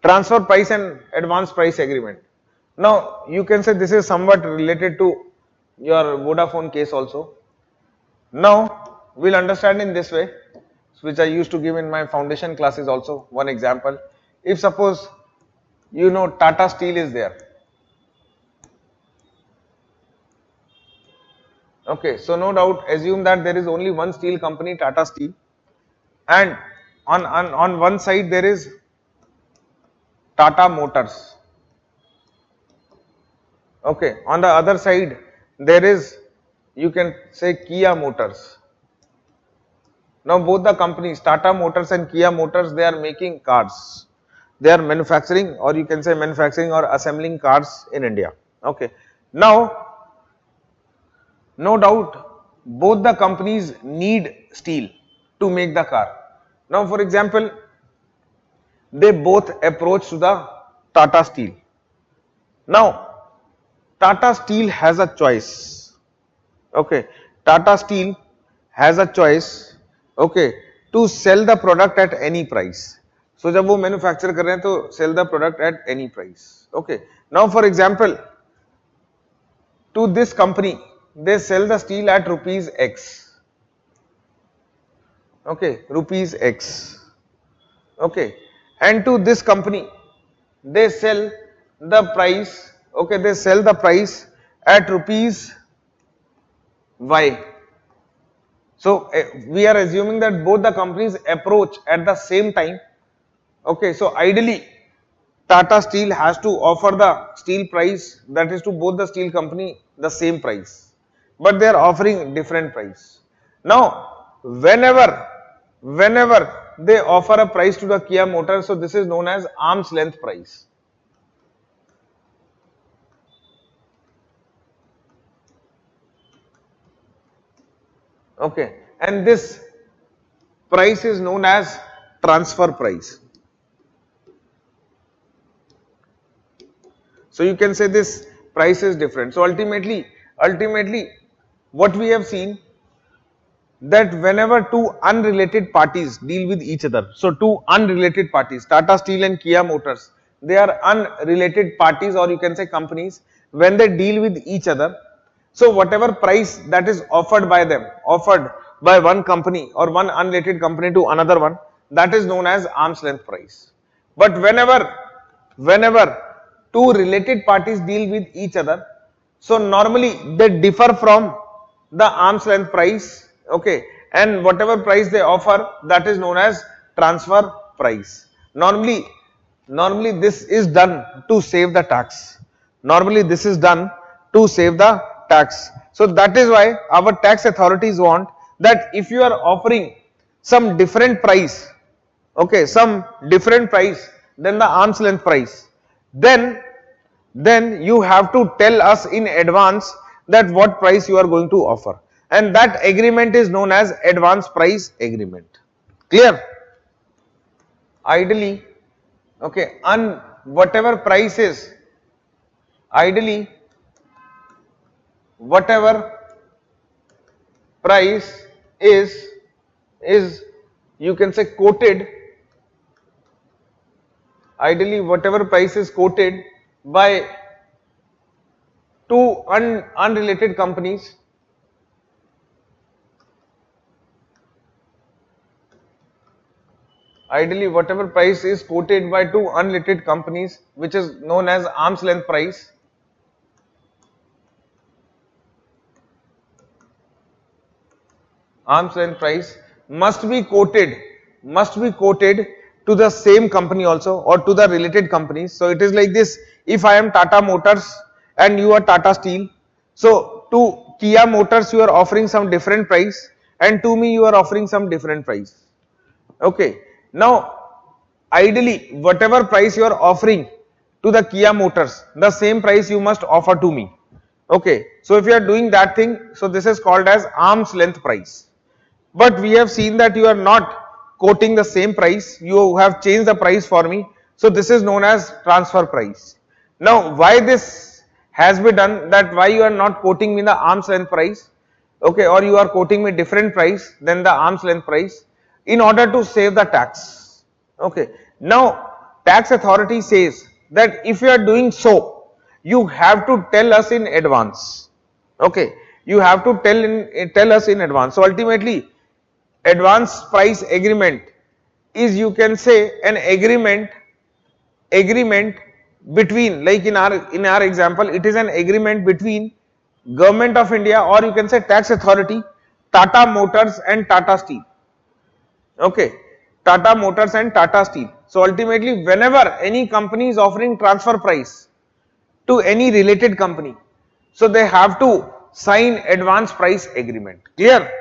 transfer price and advance price agreement. Now you can say this is somewhat related to your Vodafone case also. Now we'll understand in this way, which I used to give in my foundation classes also. One example, if suppose you know Tata Steel is there. Okay, so no doubt assume that there is only one steel company, Tata Steel, and on one side there is Tata Motors. Okay, on the other side there is, you can say, Kia Motors. Now both the companies, Tata Motors and Kia Motors, they are making cars. They are manufacturing, or you can say manufacturing or assembling cars in India. Okay. Now, no doubt, both the companies need steel to make the car. Now, for example, they both approach to the Tata Steel. Now, Tata Steel has a choice. Okay, Tata Steel has a choice. Okay, to sell the product at any price. So जब वो manufacture कर रहे हैं तो sell the product at any price. Okay. Now for example, to this company they sell the steel at rupees X. Okay, rupees X. Okay, and to this company they sell the price. Okay, they sell the price at rupees Y. So we are assuming that both the companies approach at the same time. Okay, so ideally Tata Steel has to offer the steel price, that is to both the steel company, the same price, but they are offering different price. Now whenever they offer a price to the Kia Motors, so this is known as arm's length price. Okay, and this price is known as transfer price. So you can say this price is different. So ultimately what we have seen, that whenever two unrelated parties deal with each other, so two unrelated parties, Tata Steel and Kia Motors, they are unrelated parties, or you can say companies, when they deal with each other. So whatever price that is offered by them, offered by one company or one unrelated company to another one, that is known as arm's length price. But whenever two related parties deal with each other, so normally they differ from the arm's length price. Okay, and whatever price they offer, that is known as transfer price. Normally this is done to save the tax. Normally this is done to save the tax. So that is why our tax authorities want that if you are offering some different price, okay, some different price than the arm's length price, then you have to tell us in advance that what price you are going to offer, and that agreement is known as advance price agreement. Clear? Ideally, okay, and whatever price is, ideally whatever price is you can say quoted, ideally whatever price is quoted by two unrelated companies, ideally whatever price is quoted by two unrelated companies, which is known as arm's length price, arm's length price must be quoted to the same company also, or to the related companies. So it is like this: if I am Tata Motors and you are Tata Steel, so to Kia Motors you are offering some different price, and to me you are offering some different price. Okay, now ideally whatever price you are offering to the Kia Motors, the same price you must offer to me. Okay, so if you are doing that thing, so this is called as arm's length price. But we have seen that you are not quoting the same price, you have changed the price for me, so this is known as transfer price. Now why this has been done, that why you are not quoting me the arm's length price, okay, or you are quoting me different price than the arm's length price, in order to save the tax. Okay, now tax authority says that if you are doing so, you have to tell us in advance. Okay, you have to tell us in advance. So ultimately, advance price agreement is, you can say, an agreement between, like in our example, it is an agreement between Government of India, or you can say tax authority, Tata Motors and Tata Steel. Okay, Tata Motors and Tata Steel. So ultimately, whenever any company is offering transfer price to any related company, so they have to sign advance price agreement. Clear?